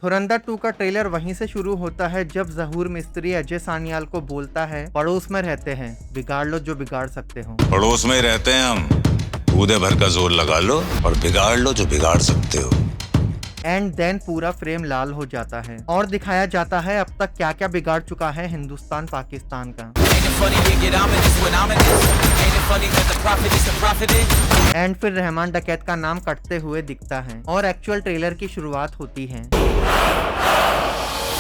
धुरंधर 2 का ट्रेलर वहीं से शुरू होता है जब जहूर मिस्त्री अजय सानियाल को बोलता है, पड़ोस में रहते हैं, बिगाड़ लो जो बिगाड़ सकते हो। पड़ोस में ही रहते हैं हम, कूदे भर का जोर लगा लो और बिगाड़ लो जो बिगाड़ सकते हो। एंड देन पूरा फ्रेम लाल हो जाता है और दिखाया जाता है अब तक क्या क्या बिगाड़ चुका है हिंदुस्तान पाकिस्तान का। एंड फिर रहमान डकैत का नाम कटते हुए दिखता है और एक्चुअल ट्रेलर की शुरुआत होती है,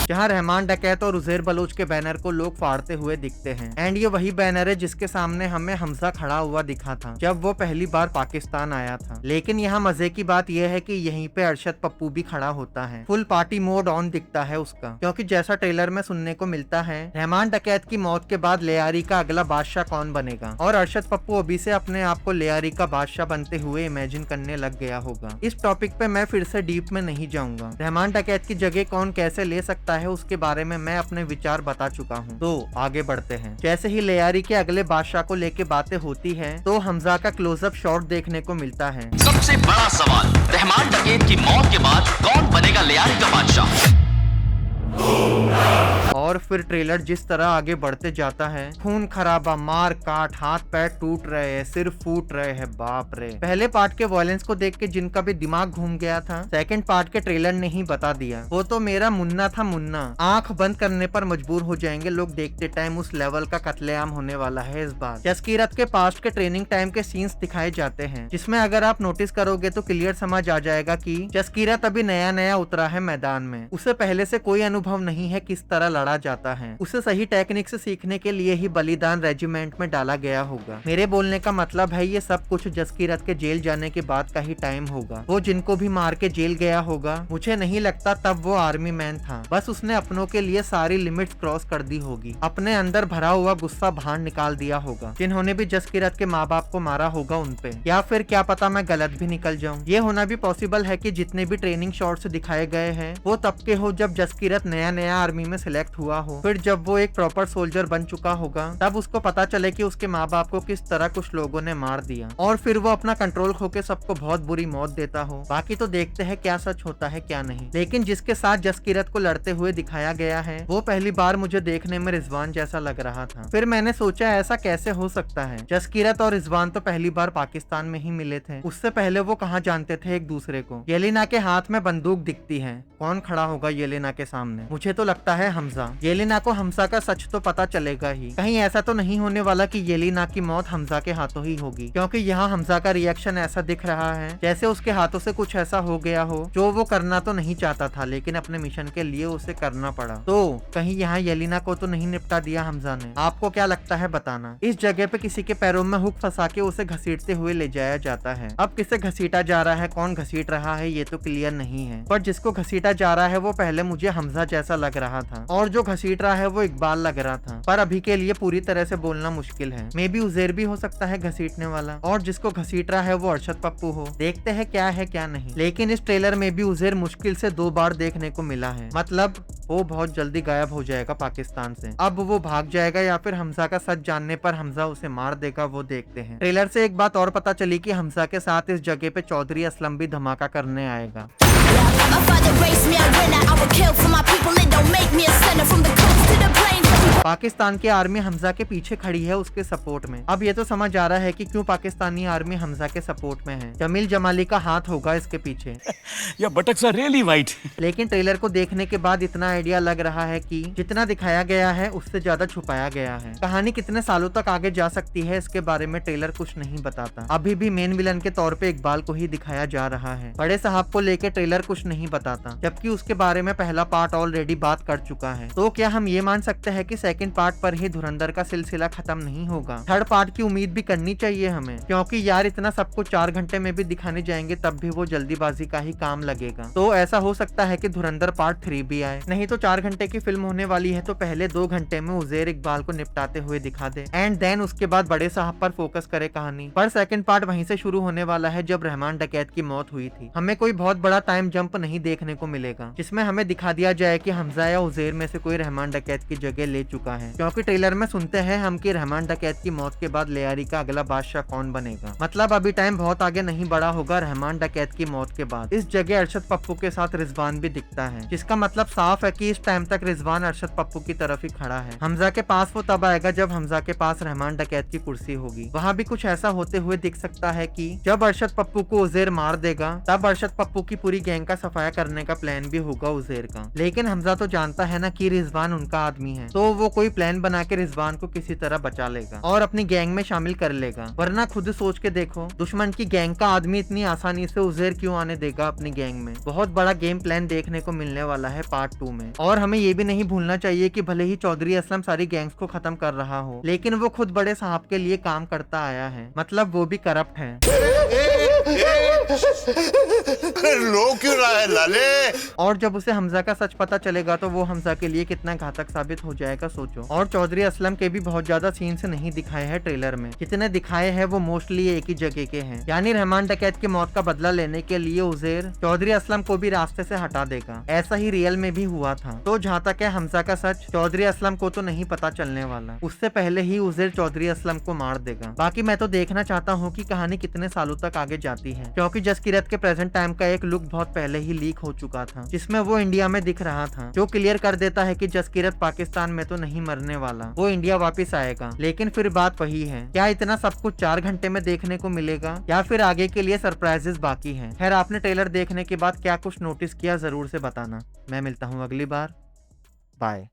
जहां रहमान डकैत और उज़ैर बलोच के बैनर को लोग फाड़ते हुए दिखते हैं। एंड ये वही बैनर है जिसके सामने हमें हमजा खड़ा हुआ दिखा था जब वो पहली बार पाकिस्तान आया था। लेकिन यहाँ मजे की बात यह है कि यहीं पे अरशद पप्पू भी खड़ा होता है। फुल पार्टी मोड ऑन दिखता है उसका, क्योंकि जैसा ट्रेलर में सुनने को मिलता है रहमान डकैत की मौत के बाद लेयारी का अगला बादशाह कौन बनेगा, और अरशद पप्पू अभी से अपने आप को लेयारी का बादशाह बनते हुए इमेजिन करने लग गया होगा। इस टॉपिक पे मैं फिर से डीप में नहीं जाऊंगा। रहमान डकैत की जगह कौन कैसे ले सकता है उसके बारे में मैं अपने विचार बता चुका हूँ, तो आगे बढ़ते हैं। जैसे ही लेयारी के अगले बादशाह को लेके बातें होती है तो हमजा का क्लोजअप शॉट देखने को मिलता है। सबसे बड़ा सवाल, रहमान डकैत की मौत के बाद कौन बनेगा लेयारी का बादशाह? और फिर ट्रेलर जिस तरह आगे बढ़ते जाता है, खून खराबा, मार काट, हाथ पैर टूट रहे हैं, सिर फूट रहे हैं, बाप रे। पहले पार्ट के वायलेंस को देख के जिनका भी दिमाग घूम गया था, सेकंड पार्ट के ट्रेलर ने ही बता दिया। वो तो मेरा मुन्ना था मुन्ना, आंख बंद करने पर मजबूर हो जाएंगे लोग देखते टाइम। उस लेवल का कत्लेआम होने वाला है इस बार। जसकीरत के पास्ट के ट्रेनिंग टाइम के सीन्स दिखाए जाते हैं, जिसमें अगर आप नोटिस करोगे तो क्लियर समझ आ जाएगा कि जसकीरत अभी नया नया उतरा है मैदान में। उसे पहले से कोई अनुभव नहीं है किस तरह लड़ा जाता है। उसे सही टेक्निक से सीखने के लिए ही बलिदान रेजिमेंट में डाला गया होगा। मेरे बोलने का मतलब है ये सब कुछ जसकीरत के जेल जाने के बाद का ही टाइम होगा। वो जिनको भी मार के जेल गया होगा, मुझे नहीं लगता तब वो आर्मी मैन था। बस उसने अपनों के लिए सारी लिमिट्स क्रॉस कर दी होगी, अपने अंदर भरा हुआ गुस्सा बाहर निकाल दिया होगा। जिन्होंने भी जसकीरत के माँ बाप को मारा होगा उनपे, या फिर क्या पता मैं गलत भी निकल जाऊं। ये होना भी पॉसिबल है कि जितने भी ट्रेनिंग शॉट्स दिखाए गए हैं वो तब के हो जब जसकीरत नया नया आर्मी में सिलेक्ट हुआ हो। फिर जब वो एक प्रॉपर सोल्जर बन चुका होगा तब उसको पता चले कि उसके माँ बाप को किस तरह कुछ लोगों ने मार दिया, और फिर वो अपना कंट्रोल खो के सबको बहुत बुरी मौत देता हो। बाकी तो देखते हैं क्या सच होता है क्या नहीं। लेकिन जिसके साथ जसकीरत को लड़ते हुए दिखाया गया है वो पहली बार मुझे देखने में रिजवान जैसा लग रहा था। फिर मैंने सोचा ऐसा कैसे हो सकता है, जसकीरत और रिजवान तो पहली बार पाकिस्तान में ही मिले थे, उससे पहले वो कहाँ जानते थे एक दूसरे को। येलिना के हाथ में बंदूक दिखती है, कौन खड़ा होगा येलिना के सामने? मुझे तो लगता है हमजा। येलिना को हमजा का सच तो पता चलेगा ही, कहीं ऐसा तो नहीं होने वाला कि येलिना की मौत हमजा के हाथों ही होगी, क्योंकि यहाँ हमजा का रिएक्शन ऐसा दिख रहा है जैसे उसके हाथों से कुछ ऐसा हो गया हो जो वो करना तो नहीं चाहता था लेकिन अपने मिशन के लिए उसे करना पड़ा। तो कहीं यहाँ येलिना को तो नहीं निपटा दिया हमजा ने? आपको क्या लगता है बताना। इस जगह पे किसी के पैरों में हुक फंसा के उसे घसीटते हुए ले जाया जाता है। अब किसे घसीटा जा रहा है, कौन घसीट रहा है ये तो क्लियर नहीं है, पर जिसको घसीटा जा रहा है वो पहले मुझे हमजा जैसा लग रहा था और जो घसीट रहा है वो इकबाल लग रहा था। पर अभी के लिए पूरी तरह से बोलना मुश्किल है। मे बी उज़ैर भी हो सकता है घसीटने वाला, और जिसको घसीट रहा है वो अरशद पप्पू हो। देखते हैं क्या है क्या नहीं। लेकिन इस ट्रेलर में भी उज़ैर मुश्किल से 2 बार देखने को मिला है, मतलब वो बहुत जल्दी गायब हो जाएगा पाकिस्तान से। अब वो भाग जाएगा या फिर हमजा का सच जानने पर हमजा उसे मार देगा, वो देखते हैं। ट्रेलर से एक बात और पता चली कि हमजा के साथ इस जगह पे चौधरी असलम भी धमाका करने आएगा। पाकिस्तान की आर्मी हमजा के पीछे खड़ी है उसके सपोर्ट में। अब ये तो समझ आ रहा है कि क्यों पाकिस्तानी आर्मी हमजा के सपोर्ट में है। जमील जमाली का हाथ होगा इसके पीछे। या buttocks are really white. लेकिन ट्रेलर को देखने के बाद इतना आइडिया लग रहा है कि जितना दिखाया गया है उससे ज्यादा छुपाया गया है। कहानी कितने सालों तक आगे जा सकती है इसके बारे में ट्रेलर कुछ नहीं बताता। अभी भी मेन विलन के तौर पे इकबाल को ही दिखाया जा रहा है। बड़े साहब को लेके ट्रेलर कुछ नहीं बताता, जबकि उसके बारे में पहला पार्ट ऑलरेडी बात कर चुका है। तो क्या हम ये मान सकते हैं कि सेकंड पार्ट पर ही धुरंधर का सिलसिला खत्म नहीं होगा? थर्ड पार्ट की उम्मीद भी करनी चाहिए हमें, क्योंकि यार इतना सब कुछ 4 घंटे में भी दिखाने जाएंगे तब भी वो जल्दीबाजी का ही काम लगेगा। तो ऐसा हो सकता है कि धुरंधर पार्ट 3 भी आए। नहीं तो 4 घंटे की फिल्म होने वाली है तो पहले 2 घंटे में उज़ैर इकबाल को निपटाते हुए दिखा दे, एंड देन उसके बाद बड़े साहब पर फोकस करे कहानी। पर सेकंड पार्ट वहीं से शुरू होने वाला है जब रहमान डकैत की मौत हुई थी। हमें कोई बहुत बड़ा टाइम जंप नहीं देखने को मिलेगा जिसमें हमें दिखा दिया जाए कि हमजा या उज़ैर में से कोई रहमान डकैत की जगह ले चुका चुका है, क्योंकि ट्रेलर में सुनते हैं हम कि रहमान डकैत की मौत के बाद लेयारी का अगला बादशाह कौन बनेगा। मतलब अभी टाइम बहुत आगे नहीं बढ़ा होगा रहमान डकैत की मौत के बाद। इस जगह अरशद पप्पू के साथ रिजवान भी दिखता है, जिसका मतलब साफ है कि इस टाइम तक रिजवान अरशद पप्पू की तरफ ही खड़ा है। हमजा के पास वो तब आएगा जब हमजा के पास रहमान डकैत की कुर्सी होगी। वहाँ भी कुछ ऐसा होते हुए दिख सकता है कि जब अरशद पप्पू को उजैर मार देगा तब अरशद पप्पू की पूरी गैंग का सफाया करने का प्लान भी होगा उजैर का। लेकिन हमजा तो जानता है ना कि रिजवान उनका आदमी है, तो वो कोई प्लान बना के रिजवान को किसी तरह बचा लेगा और अपनी गैंग में शामिल कर लेगा। वरना खुद सोच के देखो, दुश्मन की गैंग का आदमी इतनी आसानी से उजैर क्यों आने देगा अपनी गैंग में। बहुत बड़ा गेम प्लान देखने को मिलने वाला है पार्ट 2 में। और हमें ये भी नहीं भूलना चाहिए कि भले ही चौधरी असलम सारी गैंग्स को खत्म कर रहा हो, लेकिन वो खुद बड़े साहब के लिए काम करता आया है, मतलब वो भी करप्ट है। लो क्यों रहा है लाले? और जब उसे हमजा का सच पता चलेगा तो वो हमजा के लिए कितना घातक साबित हो जाएगा सोचो। और चौधरी असलम के भी बहुत ज्यादा सीन्स नहीं दिखाए हैं ट्रेलर में, जितने दिखाए हैं वो मोस्टली एक ही जगह के हैं। यानी रहमान डकैत की मौत का बदला लेने के लिए उजैर चौधरी असलम को भी रास्ते से हटा देगा। ऐसा ही रियल में भी हुआ था। तो जहाँ तक है हमजा का सच, चौधरी असलम को तो नहीं पता चलने वाला, उससे पहले ही उजैर चौधरी असलम को मार देगा। बाकी मैं तो देखना चाहता हूँ कि कहानी कितने सालों तक आगे जाती है, क्योंकि जसकीरत के प्रेजेंट टाइम का एक लुक बहुत पहले ही लीक हो चुका था, जिसमें वो इंडिया में दिख रहा था, जो क्लियर कर देता है कि जसकीरत पाकिस्तान में तो नहीं मरने वाला, वो इंडिया वापस आएगा। लेकिन फिर बात वही है, क्या इतना सब कुछ 4 घंटे में देखने को मिलेगा या फिर आगे के लिए सरप्राइजेस बाकी हैं। खैर, आपने ट्रेलर देखने के बाद क्या कुछ नोटिस किया जरूर से बताना। मैं मिलता हूँ अगली बार। बाय।